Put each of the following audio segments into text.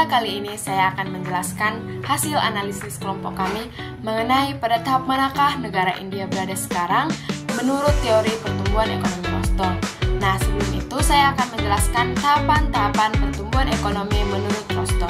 Pada kali ini saya akan menjelaskan hasil analisis kelompok kami mengenai pada tahap manakah negara India berada sekarang menurut teori pertumbuhan ekonomi Rostow. Nah, sebelum itu saya akan menjelaskan tahapan-tahapan pertumbuhan ekonomi menurut Rostow.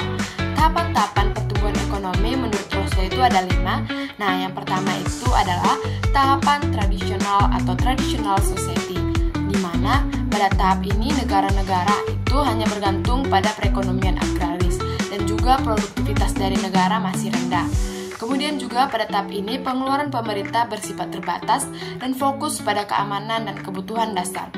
Tahapan-tahapan pertumbuhan ekonomi menurut Rostow itu ada 5. Nah, yang pertama itu adalah tahapan tradisional atau traditional society, di mana pada tahap ini negara-negara itu hanya bergantung pada perekonomian agraris dan juga produktivitas dari negara masih rendah. Kemudian juga pada tahap ini pengeluaran pemerintah bersifat terbatas dan fokus pada keamanan dan kebutuhan dasar.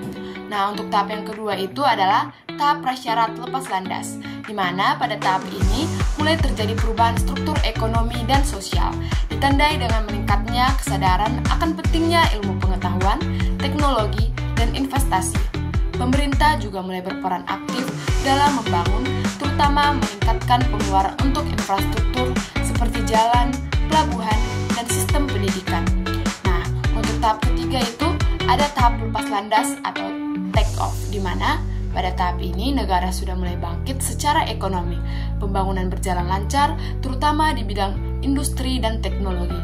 Nah, untuk tahap yang kedua itu adalah tahap prasyarat lepas landas, di mana pada tahap ini mulai terjadi perubahan struktur ekonomi dan sosial, ditandai dengan meningkatnya kesadaran akan pentingnya ilmu pengetahuan, teknologi, dan investasi. Pemerintah juga mulai berperan aktif dalam membangun, terutama meningkatkan pengeluaran untuk infrastruktur seperti jalan, pelabuhan, dan sistem pendidikan. Nah, untuk tahap ketiga itu ada tahap lepas landas atau take off, di mana pada tahap ini negara sudah mulai bangkit secara ekonomi. Pembangunan berjalan lancar, terutama di bidang industri dan teknologi.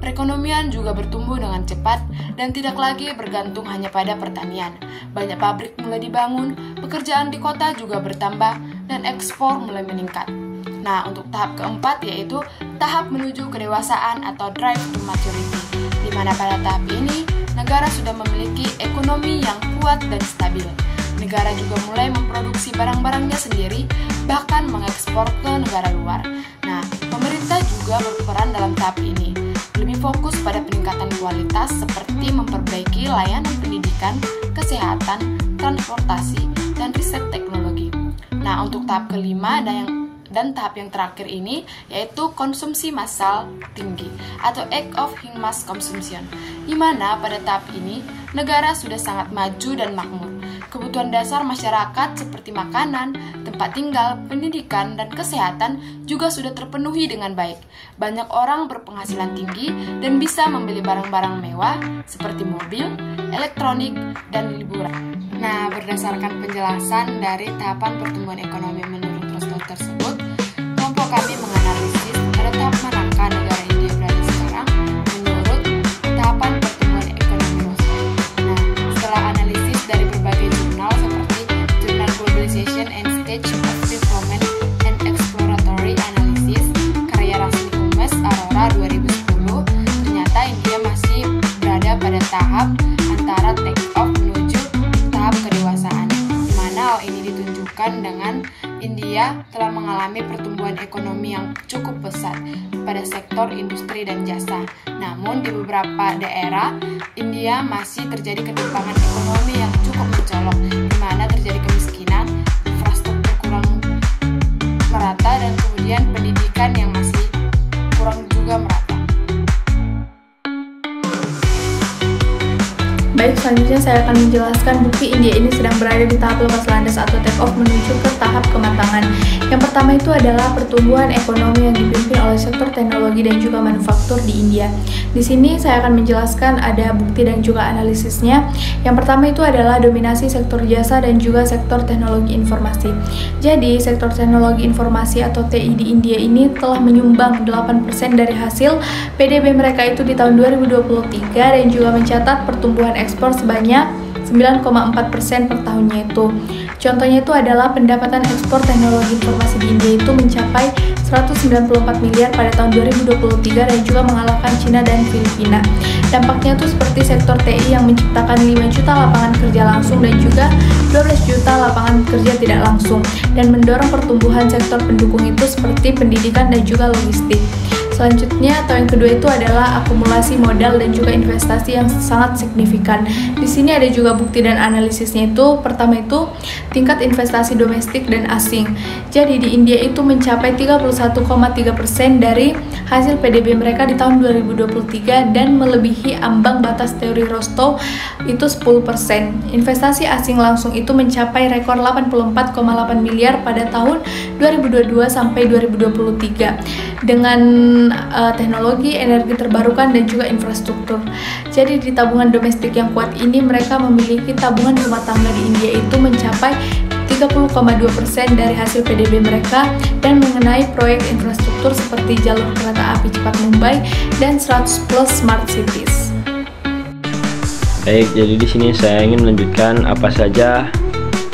Perekonomian juga bertumbuh dengan cepat dan tidak lagi bergantung hanya pada pertanian. Banyak pabrik mulai dibangun, pekerjaan di kota juga bertambah, dan ekspor mulai meningkat. Nah, untuk tahap keempat yaitu tahap menuju kedewasaan atau drive to maturity, di mana pada tahap ini negara sudah memiliki ekonomi yang kuat dan stabil. Negara juga mulai memproduksi barang-barangnya sendiri, bahkan mengekspor ke negara luar. Nah, pemerintah juga berperan dalam tahap ini, lebih fokus pada peningkatan kualitas seperti memperbaiki layanan pendidikan, kesehatan, transportasi, dan riset teknologi. Nah, untuk tahap kelima dan tahap yang terakhir ini yaitu konsumsi massal tinggi atau age of high mass consumption, di mana pada tahap ini negara sudah sangat maju dan makmur. Kebutuhan dasar masyarakat seperti makanan, tempat tinggal, pendidikan, dan kesehatan juga sudah terpenuhi dengan baik. Banyak orang berpenghasilan tinggi dan bisa membeli barang-barang mewah seperti mobil, elektronik, dan liburan. Nah, berdasarkan penjelasan dari tahapan pertumbuhan ekonomi menurut Rostow tersebut, kelompok kami menganalisis pada tahap manakah negara India berada sekarang menurut tahapan pertumbuhan ekonomi Rostow. Nah, setelah analisis dari berbagai jurnal seperti Jurnal Globalization and Stage of Development and Exploratory Analysis karya Rasmi Umes Arora 2010, ternyata India masih berada pada tahap antara take off menuju tahap kedewasaan, di mana hal ini ditunjukkan dengan India telah mengalami pertumbuhan ekonomi yang cukup pesat pada sektor industri dan jasa. Namun di beberapa daerah India masih terjadi ketimpangan ekonomi yang cukup mencolok, di mana terjadi kemiskinan, infrastruktur kurang merata, dan kemudian pendidikan yang masih kurang juga merata. Baik, selanjutnya saya akan menjelaskan bukti India ini sedang berada di tahap lepas landas atau take off menuju ke tahap kematangan. Yang pertama itu adalah pertumbuhan ekonomi yang dipimpin oleh sektor teknologi dan juga manufaktur di India. Di sini saya akan menjelaskan ada bukti dan juga analisisnya. Yang pertama itu adalah dominasi sektor jasa dan juga sektor teknologi informasi. Jadi, sektor teknologi informasi atau TI di India ini telah menyumbang 8% dari hasil PDB mereka itu di tahun 2023 dan juga mencatat pertumbuhan ekspor sebanyak 9,4% per tahunnya itu. Contohnya itu adalah pendapatan ekspor teknologi informasi di India itu mencapai 194 miliar pada tahun 2023 dan juga mengalahkan Cina dan Filipina. Dampaknya itu seperti sektor TI yang menciptakan 5 juta lapangan kerja langsung dan juga 12 juta lapangan kerja tidak langsung, dan mendorong pertumbuhan sektor pendukung itu seperti pendidikan dan juga logistik. Selanjutnya atau yang kedua itu adalah akumulasi modal dan juga investasi yang sangat signifikan. Di sini ada juga bukti dan analisisnya itu. Pertama itu tingkat investasi domestik dan asing. Jadi di India itu mencapai 31,3% dari hasil PDB mereka di tahun 2023 dan melebihi ambang batas teori Rostow itu 10%. Investasi asing langsung itu mencapai rekor 84,8 miliar pada tahun 2022 sampai 2023 dengan teknologi, energi terbarukan dan juga infrastruktur. Jadi di tabungan domestik yang kuat ini mereka memiliki tabungan rumah tangga di India itu mencapai 30,2% dari hasil PDB mereka, dan mengenai proyek infrastruktur seperti jalur kereta api cepat Mumbai dan 100 plus smart cities. Baik, jadi di sini saya ingin melanjutkan apa saja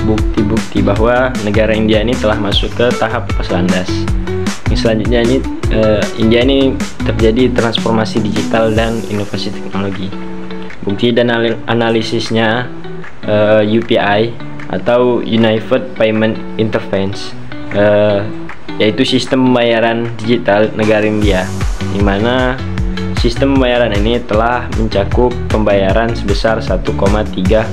bukti-bukti bahwa negara India ini telah masuk ke tahap lepas landas. Yang selanjutnya ini India ini terjadi transformasi digital dan inovasi teknologi. Bukti dan analisisnya UPI atau Unified Payment Interface, yaitu sistem pembayaran digital negara India, di mana sistem pembayaran ini telah mencakup pembayaran sebesar 1,3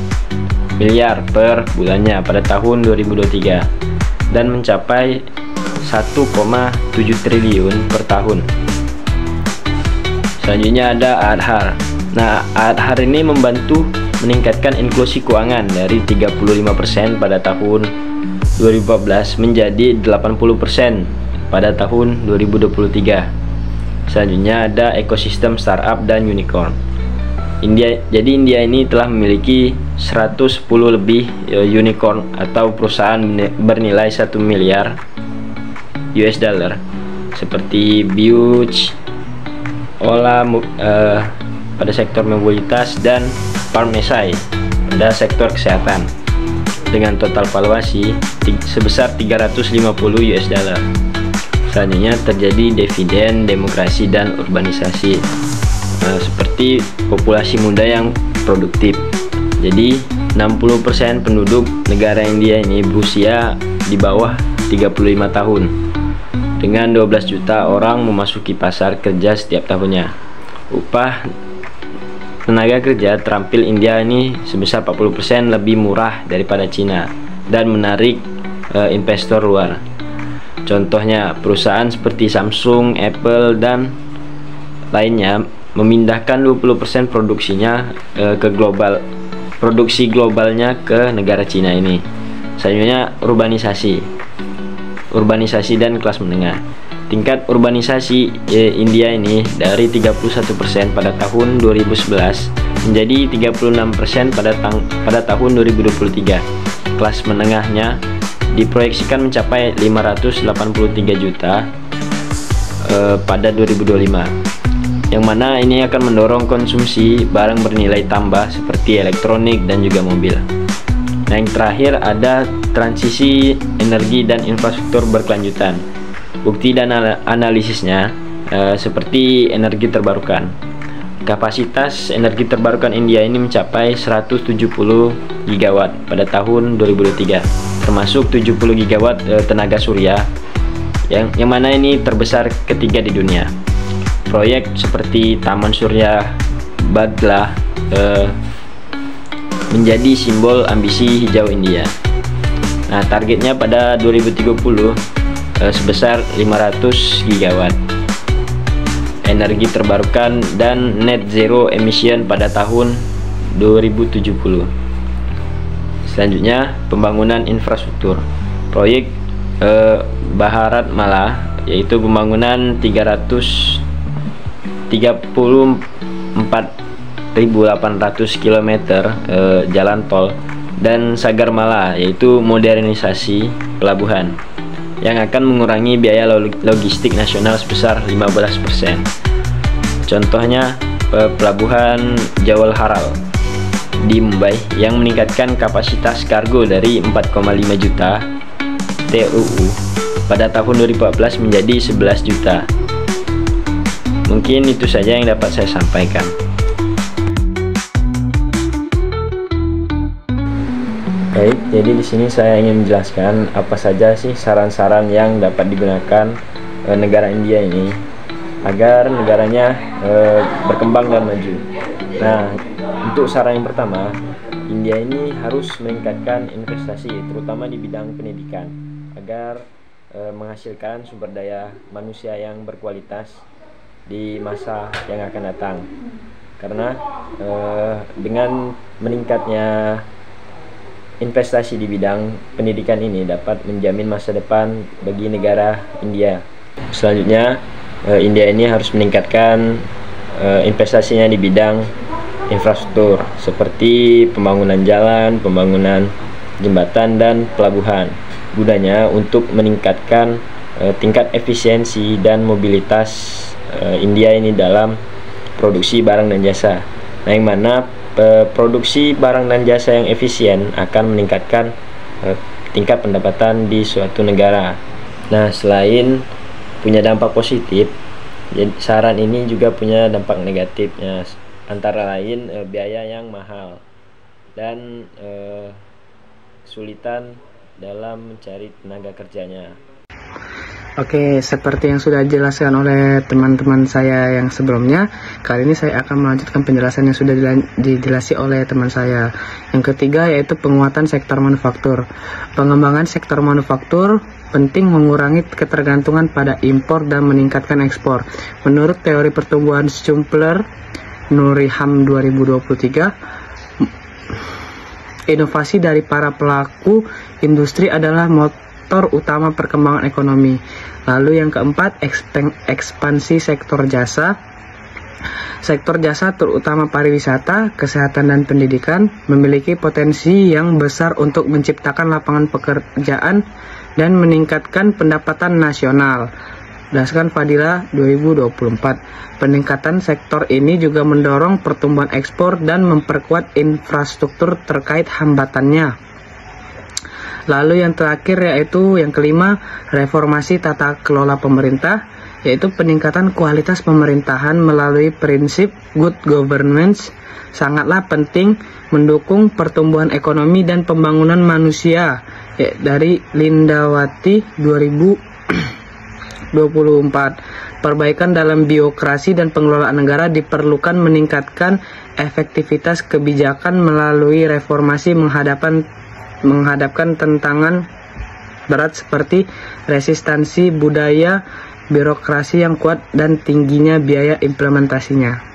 miliar per bulannya pada tahun 2023 dan mencapai 1,7 triliun per tahun. Selanjutnya ada Aadhaar. Nah, Aadhaar ini membantu meningkatkan inklusi keuangan dari 35% pada tahun 2014 menjadi 80% pada tahun 2023. Selanjutnya ada ekosistem startup dan unicorn. India ini telah memiliki 110 lebih unicorn atau perusahaan bernilai 1 miliar US dollar seperti Byju's, Ola pada sektor mobilitas dan Pharmacy pada sektor kesehatan dengan total valuasi sebesar 350 US dollar. Selanjutnya terjadi dividen, demokrasi, dan urbanisasi, seperti populasi muda yang produktif. Jadi 60% penduduk negara India ini berusia di bawah 35 tahun dengan 12 juta orang memasuki pasar kerja setiap tahunnya. Upah tenaga kerja terampil India ini sebesar 40% lebih murah daripada Cina dan menarik investor luar. Contohnya, perusahaan seperti Samsung, Apple, dan lainnya memindahkan 20% produksinya ke produksi globalnya ke negara Cina ini. Selanjutnya, urbanisasi dan kelas menengah. Tingkat urbanisasi India ini dari 31% pada tahun 2011 menjadi 36% pada tahun 2023. Kelas menengahnya diproyeksikan mencapai 583 juta pada 2025, yang mana ini akan mendorong konsumsi barang bernilai tambah seperti elektronik dan juga mobil. Nah, yang terakhir ada transisi energi dan infrastruktur berkelanjutan. Bukti dan analisisnya seperti energi terbarukan. Kapasitas energi terbarukan India ini mencapai 170 gigawatt pada tahun 2023, termasuk 70 gigawatt tenaga surya yang mana ini terbesar ketiga di dunia. Proyek seperti Taman Surya Badla menjadi simbol ambisi hijau India. Nah, targetnya pada 2030 sebesar 500 gigawatt energi terbarukan dan net zero emission pada tahun 2070. Selanjutnya, pembangunan infrastruktur. Proyek Bharatmala, yaitu pembangunan 34.800 km jalan tol, dan Sagarmala, yaitu modernisasi pelabuhan yang akan mengurangi biaya logistik nasional sebesar 15%. Contohnya pelabuhan Jawaharlal di Mumbai yang meningkatkan kapasitas kargo dari 4,5 juta TEU pada tahun 2014 menjadi 11 juta. Mungkin itu saja yang dapat saya sampaikan. Baik, jadi di sini saya ingin menjelaskan apa saja sih saran-saran yang dapat digunakan negara India ini agar negaranya berkembang dan maju. Nah, untuk saran yang pertama, India ini harus meningkatkan investasi terutama di bidang pendidikan agar menghasilkan sumber daya manusia yang berkualitas di masa yang akan datang. Karena dengan meningkatnya investasi di bidang pendidikan ini dapat menjamin masa depan bagi negara India. Selanjutnya, India ini harus meningkatkan investasinya di bidang infrastruktur seperti pembangunan jalan, pembangunan jembatan, dan pelabuhan. Gunanya untuk meningkatkan tingkat efisiensi dan mobilitas India ini dalam produksi barang dan jasa. Nah, yang mana produksi barang dan jasa yang efisien akan meningkatkan tingkat pendapatan di suatu negara. Nah, selain punya dampak positif, saran ini juga punya dampak negatifnya, antara lain biaya yang mahal dan kesulitan dalam mencari tenaga kerjanya. Oke, seperti yang sudah dijelaskan oleh teman-teman saya yang sebelumnya, kali ini saya akan melanjutkan penjelasan yang sudah dijelaskan oleh teman saya. Yang ketiga yaitu penguatan sektor manufaktur. Pengembangan sektor manufaktur penting mengurangi ketergantungan pada impor dan meningkatkan ekspor. Menurut teori pertumbuhan Schumpler Nuriham 2023, inovasi dari para pelaku industri adalah motor utama perkembangan ekonomi. Lalu yang keempat, ekspansi sektor jasa. Sektor jasa terutama pariwisata, kesehatan, dan pendidikan memiliki potensi yang besar untuk menciptakan lapangan pekerjaan dan meningkatkan pendapatan nasional. Berdasarkan Fadila 2024, peningkatan sektor ini juga mendorong pertumbuhan ekspor dan memperkuat infrastruktur terkait hambatannya. Lalu yang terakhir yaitu yang kelima, reformasi tata kelola pemerintah, yaitu peningkatan kualitas pemerintahan melalui prinsip good governance sangatlah penting mendukung pertumbuhan ekonomi dan pembangunan manusia. Dari Lindawati 2024, perbaikan dalam birokrasi dan pengelolaan negara diperlukan meningkatkan efektivitas kebijakan melalui reformasi menghadapkan tantangan berat seperti resistansi budaya, birokrasi yang kuat, dan tingginya biaya implementasinya.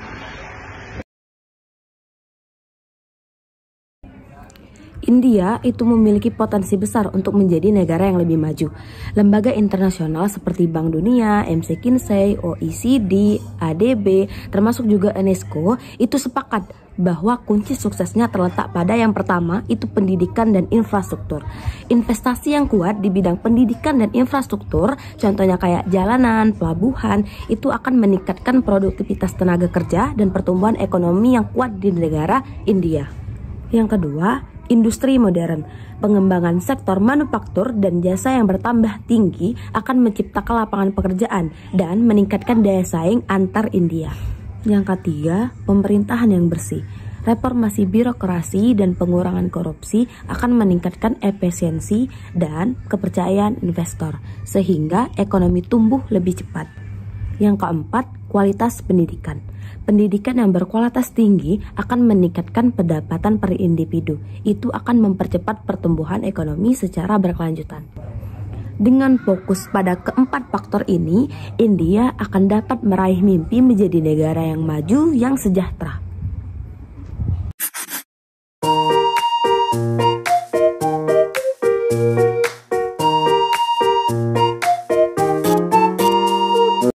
India itu memiliki potensi besar untuk menjadi negara yang lebih maju. Lembaga internasional seperti Bank Dunia, McKinsey, OECD, ADB, termasuk juga UNESCO itu sepakat bahwa kunci suksesnya terletak pada yang pertama itu pendidikan dan infrastruktur. Investasi yang kuat di bidang pendidikan dan infrastruktur, contohnya kayak jalanan, pelabuhan, itu akan meningkatkan produktivitas tenaga kerja dan pertumbuhan ekonomi yang kuat di negara India. Yang kedua, industri modern. Pengembangan sektor manufaktur dan jasa yang bertambah tinggi akan menciptakan lapangan pekerjaan dan meningkatkan daya saing antar India. Yang ketiga, pemerintahan yang bersih. Reformasi birokrasi dan pengurangan korupsi akan meningkatkan efisiensi dan kepercayaan investor, sehingga ekonomi tumbuh lebih cepat. Yang keempat, kualitas pendidikan. Pendidikan yang berkualitas tinggi akan meningkatkan pendapatan per individu. Itu akan mempercepat pertumbuhan ekonomi secara berkelanjutan. Dengan fokus pada keempat faktor ini, India akan dapat meraih mimpi menjadi negara yang maju yang sejahtera.